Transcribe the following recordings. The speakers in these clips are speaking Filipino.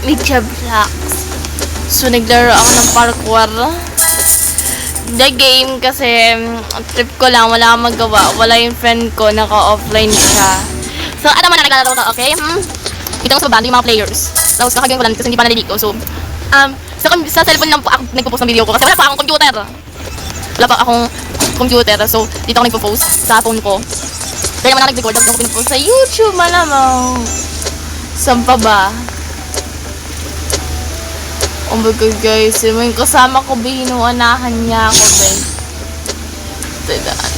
Mitcha Vlogs. So, naglaro ako ng parkour. The game kasi trip ko lang, wala akong magawa. Wala yung friend ko, naka-offline siya. So, ano man na naglalaro ka, okay? Dito ko sa bando yung mga players. Tapos kakagawin ko lang kasi hindi pa naliligo. So, sa cellphone lang po ako nagpo-post ng video ko kasi wala pa akong computer. Wala pa akong computer. So, dito ako nagpo-post sa phone ko. Kaya naman ako nag-record, tapos ako pinapost sa YouTube, malamang. Saan pa ba? Oh my God, guys. Yung kasama ko, binuanahan niya ako, Ben. Tidaan.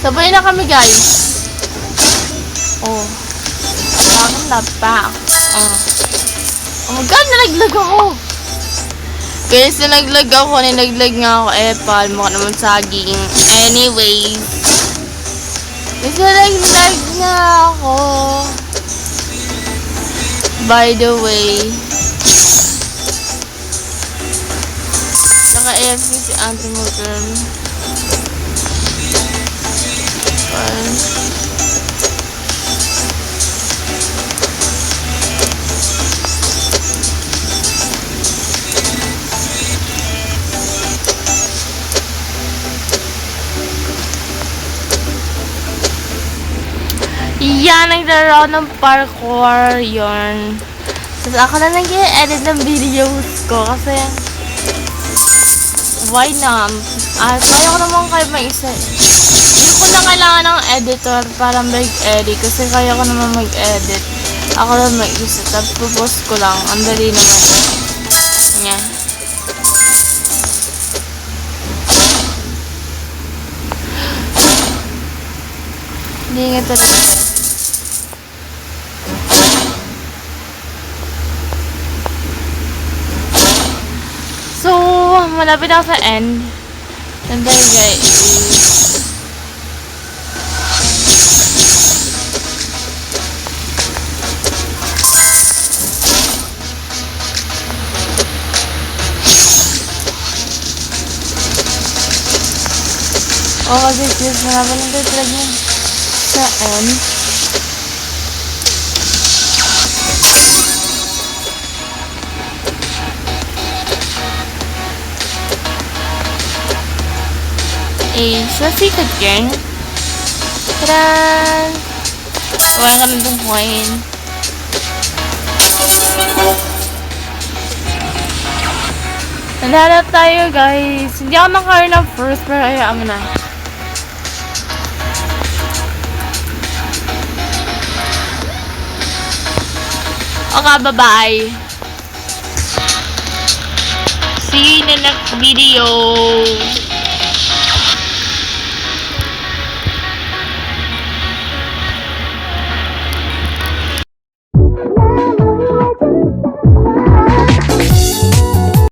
Sabay na kami, guys. Oh. Parang lapak. Oh my God, nalaglag ako. Guys, nalaglag nga ako. Epal, mukha naman saging. Anyways. Nalaglag nga ako. By the way. Naka-AFC si Auntie mo, girl. Yan, naglaro ng parkour yun. Tapos ako na nag-edit ng videos ko kasi why not? Kaya ko naman kayo mag-isa. Hindi ko na kailangan ng editor para mag-edit kasi kaya ko naman mag-edit. Ako lang mag-isa. Tapos post ko lang. Ang dali naman. Yeah. Hindi nga talaga. So, malapit ako sa end. And then, guys, kasi please, malapit lang tayo talaga sa end. Sa secret gang. Tadaan! Wala ka na itong coin. Nalala tayo, guys. Hindi ako nakaroon ng first, pero ayaan mo na. Okay, bye-bye. See you in the next video.